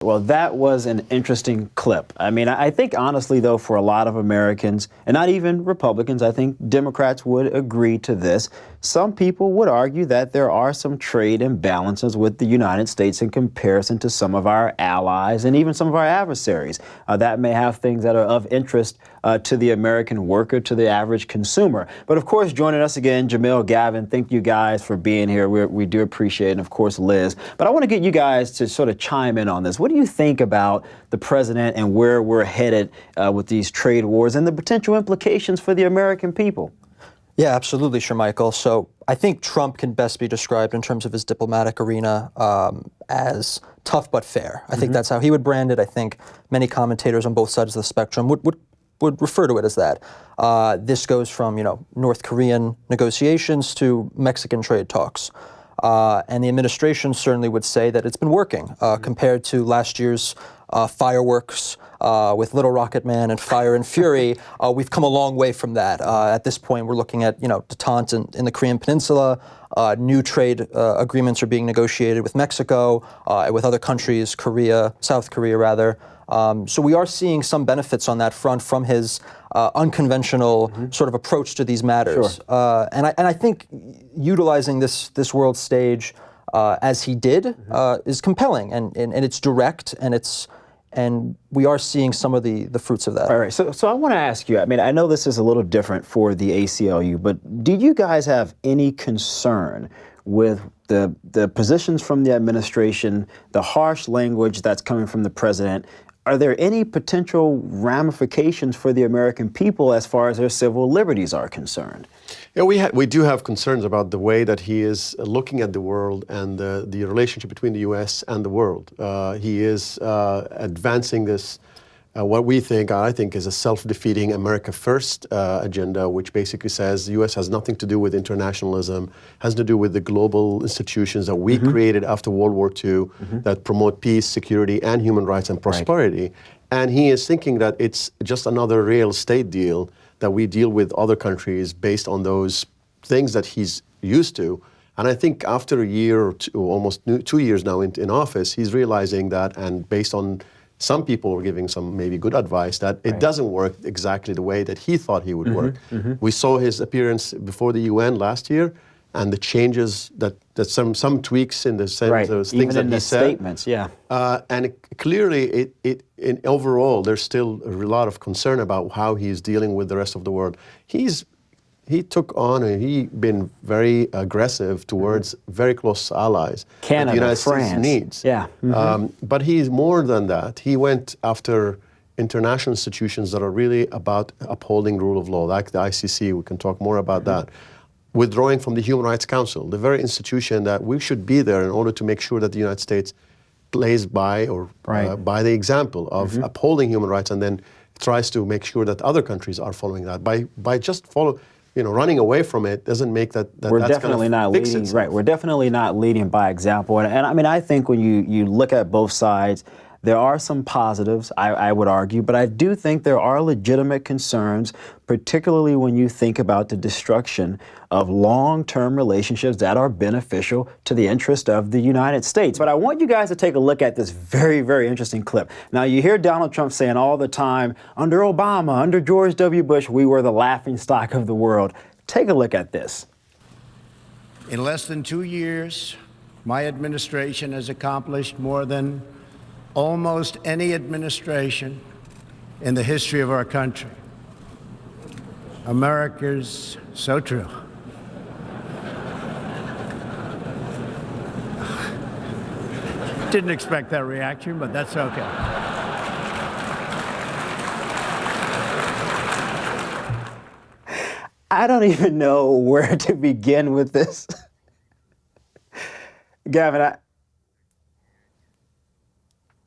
Well, that was an interesting clip. I mean, I think honestly, though, for a lot of Americans, and not even Republicans, I think Democrats would agree to this. Some people would argue that there are some trade imbalances with the United States in comparison to some of our allies and even some of our adversaries. That may have things that are of interest to the American worker, to the average consumer. But of course, joining us again, Jamil, Gavin, thank you guys for being here. We do appreciate it, and of course, Liz. But I want to get you guys to sort of chime in on this. What do you think about the president and where we're headed with these trade wars and the potential implications for the American people? Yeah, absolutely, Shermichael. So I think Trump can best be described in terms of his diplomatic arena as tough but fair. I think that's how he would brand it. I think many commentators on both sides of the spectrum would refer to it as that. This goes from, North Korean negotiations to Mexican trade talks. And the administration certainly would say that it's been working compared to last year's fireworks with Little Rocket Man and Fire and Fury. We've come a long way from that. At this point, we're looking at, detente in the Korean Peninsula. New trade agreements are being negotiated with Mexico, with other countries, South Korea rather. So we are seeing some benefits on that front from his unconventional sort of approach to these matters. Sure. And I think utilizing this world stage as he did is compelling, and it's direct, and we are seeing some of the fruits of that. All right. So I want to ask you, I mean, I know this is a little different for the ACLU, but do you guys have any concern with the positions from the administration, the harsh language that's coming from the president? Are there any potential ramifications for the American people as far as their civil liberties are concerned? Yeah, we do have concerns about the way that he is looking at the world and the relationship between the U.S. and the world. He is advancing this, what I think is a self-defeating America First agenda, which basically says the U.S. has nothing to do with internationalism, has to do with the global institutions that we created after World War II that promote peace, security, and human rights and prosperity. Right. And he is thinking that it's just another real estate deal that we deal with other countries based on those things that he's used to. And I think after a year or two, almost 2 years now in office, he's realizing that, and based on some people were giving some maybe good advice, that it doesn't work exactly the way that he thought he would work. We saw his appearance before the UN last year, and the changes that some tweaks in the sense of things even that in he the said. Statements, yeah. And clearly, overall, there's still a lot of concern about how he's dealing with the rest of the world. He took on and he been very aggressive towards very close allies. Canada, that the United France. States needs. Yeah. But he's more than that. He went after international institutions that are really about upholding rule of law, like the ICC. We can talk more about that. Withdrawing from the Human Rights Council, the very institution that we should be there in order to make sure that the United States plays by by the example of upholding human rights, and then tries to make sure that other countries are following that. By just running away from it doesn't make that we're that's definitely not fix leading. itself. Right, we're definitely not leading by example. And I mean, I think when you look at both sides, there are some positives, I would argue, but I do think there are legitimate concerns, particularly when you think about the destruction of long-term relationships that are beneficial to the interest of the United States. But I want you guys to take a look at this very, very interesting clip. Now, you hear Donald Trump saying all the time, under Obama, under George W. Bush, we were the laughingstock of the world. Take a look at this. In less than 2 years, my administration has accomplished more than almost any administration in the history of our country. America's so true. Didn't expect that reaction, but that's okay. I don't even know where to begin with this. Gavin,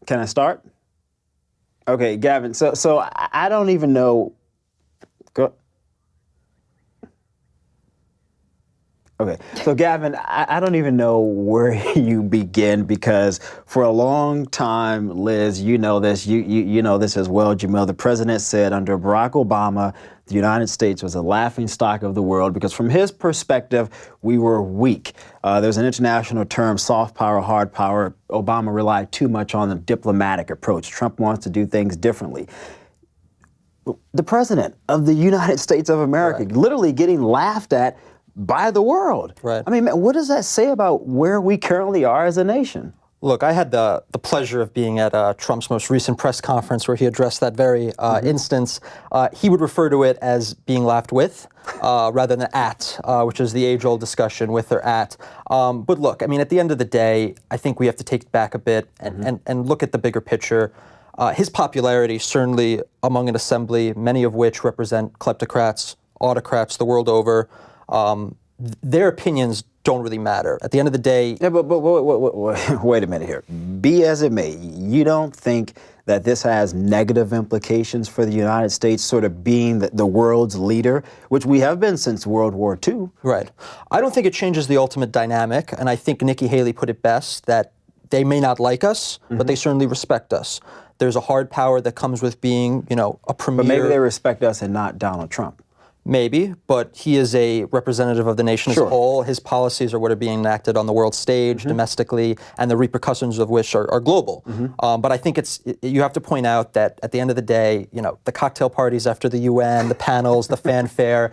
can I start? Okay, Gavin, so I don't even know. Go. Okay, so Gavin, I don't even know where you begin because for a long time, Liz, you know this, you know this as well, Jamil. The president said under Barack Obama, the United States was a laughingstock of the world because from his perspective, we were weak. There's an international term, soft power, hard power. Obama relied too much on the diplomatic approach. Trump wants to do things differently. The president of the United States of America, literally getting laughed at by the world. Right. I mean, what does that say about where we currently are as a nation? Look, I had the pleasure of being at Trump's most recent press conference where he addressed that very instance. He would refer to it as being laughed with rather than at, which is the age-old discussion, with or at. But look, I mean, at the end of the day, I think we have to take it back a bit and look at the bigger picture. His popularity, certainly among an assembly, many of which represent kleptocrats, autocrats the world over, their opinions don't really matter. At the end of the day... Yeah, but wait a minute here. Be as it may, you don't think that this has negative implications for the United States sort of being the world's leader, which we have been since World War II? Right. I don't think it changes the ultimate dynamic, and I think Nikki Haley put it best that they may not like us, but they certainly respect us. There's a hard power that comes with being, you know, a premier... But maybe they respect us and not Donald Trump. Maybe, but he is a representative of the nation as a whole. His policies are what are being enacted on the world stage, domestically, and the repercussions of which are global. But I think you have to point out that at the end of the day, you know, the cocktail parties after the UN, the panels, the fanfare,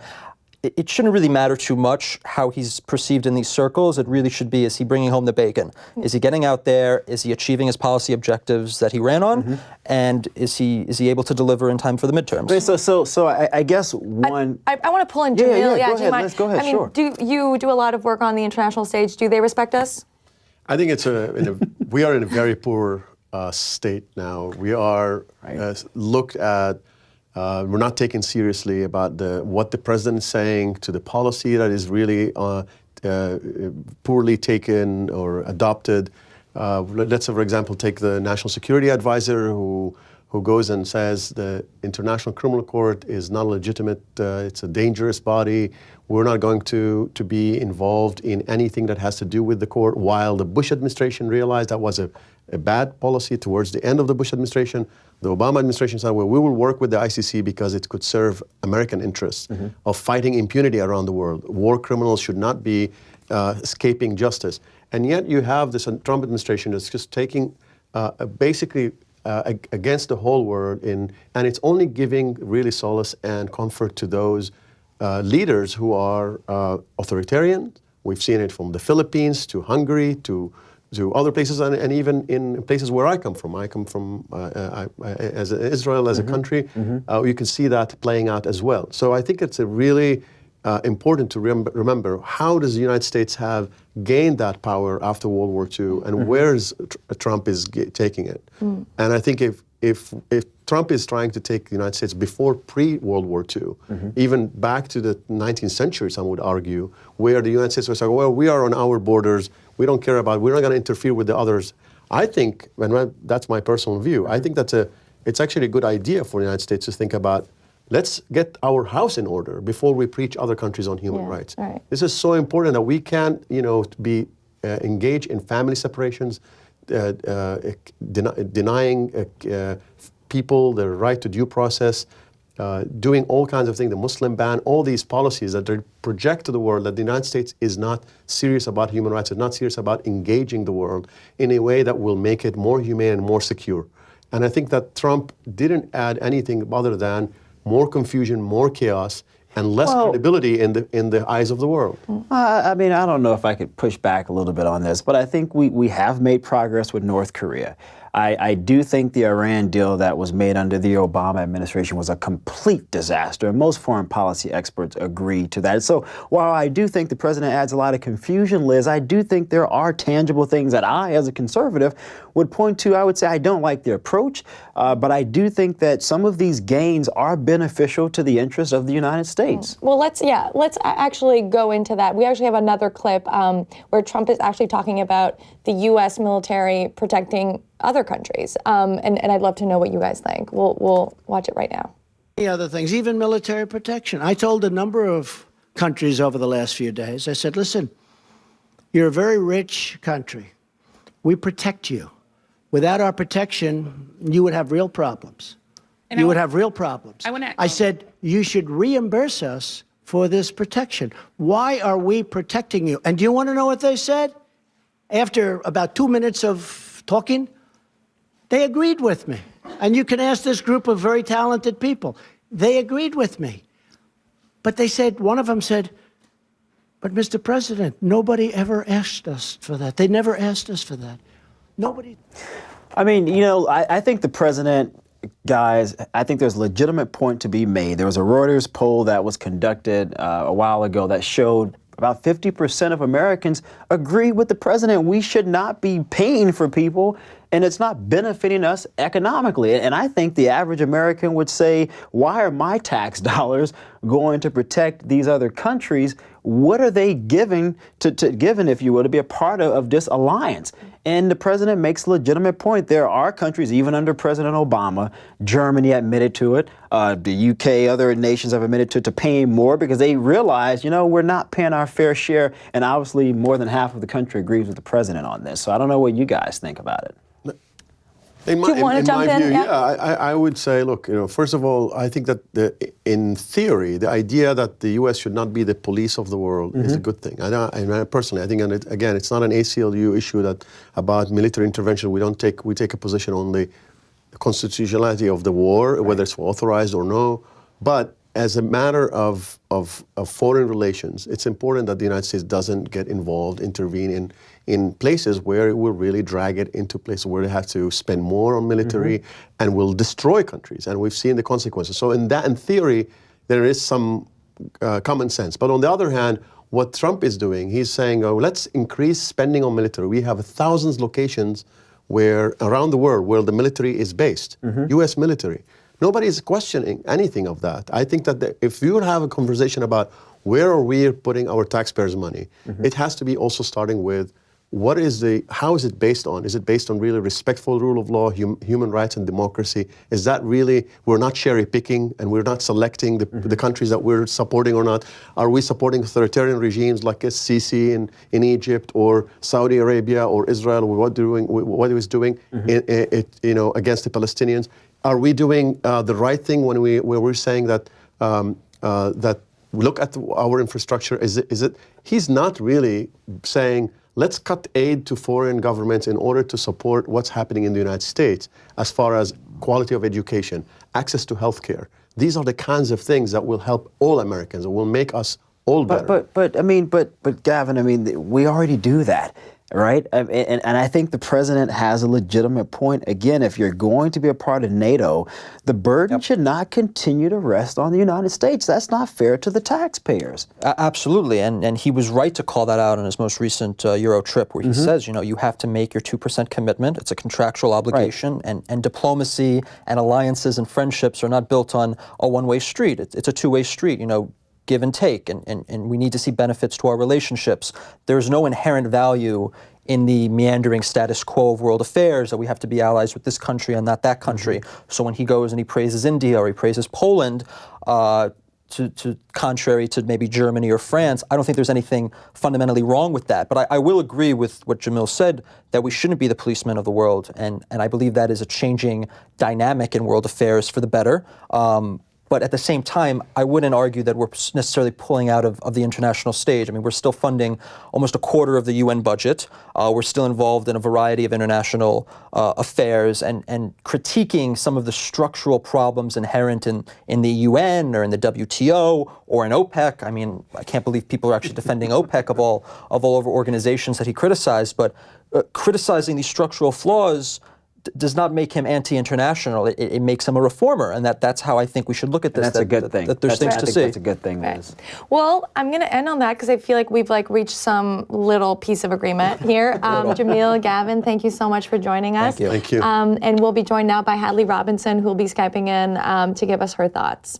it shouldn't really matter too much how he's perceived in these circles. It really should be, is he bringing home the bacon? Is he getting out there? Is he achieving his policy objectives that he ran on? And is he able to deliver in time for the midterms? Okay, so I guess one... I want to pull in Jamil. Go ahead, Liz, go ahead, I mean, sure. do you do a lot of work on the international stage? Do they respect us? I think we are in a very poor state now. We are looked at. We're not taken seriously about what the president is saying, to the policy that is really poorly taken or adopted. Let's, for example, take the National Security Advisor who goes and says the International Criminal Court is not legitimate, it's a dangerous body, we're not going to be involved in anything that has to do with the court, while the Bush administration realized that was a bad policy towards the end of the Bush administration. The Obama administration said, well, we will work with the ICC because it could serve American interests of fighting impunity around the world. War criminals should not be escaping justice. And yet you have this Trump administration that's just taking basically against the whole world, and it's only giving really solace and comfort to those leaders who are authoritarian. We've seen it from the Philippines to Hungary to other places, and even in places where I come from. I come from as Israel as a country. You can see that playing out as well. So I think it's a really important to remember how does the United States have gained that power after World War II, and where is Trump is taking it. And I think if Trump is trying to take the United States before pre-World War II, even back to the 19th century, some would argue, where the United States was like, well, we are on our borders, we don't care about, we're not going to interfere with the others. I think, and that's my personal view, I think it's actually a good idea for the United States to think about, let's get our house in order before we preach other countries on human rights. Right. This is so important that we can't, be engaged in family separations, denying people their right to due process, doing all kinds of things, the Muslim ban, all these policies that they project to the world that the United States is not serious about human rights, is not serious about engaging the world in a way that will make it more humane and more secure. And I think that Trump didn't add anything other than more confusion, more chaos, and less credibility in the eyes of the world. I mean, I don't know if I could push back a little bit on this, but I think we have made progress with North Korea. I do think the Iran deal that was made under the Obama administration was a complete disaster. Most foreign policy experts agree to that. So while I do think the president adds a lot of confusion, Liz, I do think there are tangible things that I, as a conservative, would point to. I would say I don't like the approach, but I do think that some of these gains are beneficial to the interests of the United States. Well, let's actually go into that. We actually have another clip where Trump is actually talking about the U.S. military protecting other countries, and I'd love to know what you guys think. We'll watch it right now. Many other things, even military protection. I told a number of countries over the last few days. I said, listen, you're a very rich country. We protect you. Without our protection, you would have real problems. And you would have real problems. I said, you should reimburse us for this protection. Why are we protecting you? And do you want to know what they said? After about 2 minutes of talking, they agreed with me. And you can ask this group of very talented people. They agreed with me. But they said, one of them said, but Mr. President, nobody ever asked us for that. They never asked us for that. Nobody. I mean, you know, I think the president, guys, I think there's a legitimate point to be made. There was a Reuters poll that was conducted a while ago that showed about 50% of Americans agree with the president. We should not be paying for people, and it's not benefiting us economically. And I think the average American would say, why are my tax dollars going to protect these other countries? What are they giving if you will, to be a part of this alliance? And the president makes a legitimate point. There are countries, even under President Obama, Germany admitted to it, the UK, other nations have admitted to paying more because they realize, you know, we're not paying our fair share. And obviously more than half of the country agrees with the president on this. So I don't know what you guys think about it. Do you want to jump in? View, yeah, I would say, look, you know, first of all, I think that in theory, the idea that the U.S. should not be the police of the world is a good thing. I personally, I think, and again, it's not an ACLU issue that about military intervention. We take a position on the constitutionality of the war, whether it's authorized or no. But as a matter of foreign relations, it's important that the United States doesn't get involved, intervene in places where it will really drag it into places where they have to spend more on military and will destroy countries. And we've seen the consequences. So in theory, there is some common sense. But on the other hand, what Trump is doing, he's saying, oh, let's increase spending on military. We have thousands of locations around the world where the military is based, U.S. military. Nobody is questioning anything of that. I think that if you have a conversation about where are we putting our taxpayers' money, it has to be also starting with how is it based on? Is it based on really respectful rule of law, human rights and democracy? Is that really, we're not cherry picking and we're not selecting the countries that we're supporting or not? Are we supporting authoritarian regimes like Sisi in Egypt or Saudi Arabia or Israel or what it was doing against the Palestinians? Are we doing the right thing when we're saying that look at our infrastructure? Is it? He's not really saying let's cut aid to foreign governments in order to support what's happening in the United States as far as quality of education, access to health care. These are the kinds of things that will help all Americans and will make us all better. But Gavin, I mean, we already do that. Right? And I think the president has a legitimate point. Again, if you're going to be a part of NATO, the burden should not continue to rest on the United States. That's not fair to the taxpayers. Absolutely. And he was right to call that out on his most recent Euro trip, where he says, you know, you have to make your 2% commitment. It's a contractual obligation. Right. And diplomacy and alliances and friendships are not built on a one-way street. It's a two-way street, you know, give and take, and we need to see benefits to our relationships. There's no inherent value in the meandering status quo of world affairs that we have to be allies with this country and not that country. So when he goes and he praises India or he praises Poland, contrary to maybe Germany or France, I don't think there's anything fundamentally wrong with that. But I will agree with what Jamil said, that we shouldn't be the policemen of the world, and I believe that is a changing dynamic in world affairs for the better. But at the same time, I wouldn't argue that we're necessarily pulling out of the international stage. I mean, we're still funding almost a quarter of the UN budget. We're still involved in a variety of international affairs and critiquing some of the structural problems inherent in the UN or in the WTO or in OPEC. I mean, I can't believe people are actually defending OPEC of all organizations that he criticized. But criticizing these structural flaws does not make him anti-international. It makes him a reformer, and that's how I think we should look at this. And that's a good thing. That there's things to see. That's a good thing, Liz. Well, I'm going to end on that because I feel like we've reached some little piece of agreement here. Jamil, Gavin, thank you so much for joining us. Thank you. And we'll be joined now by Hadley Robinson, who will be Skyping in to give us her thoughts.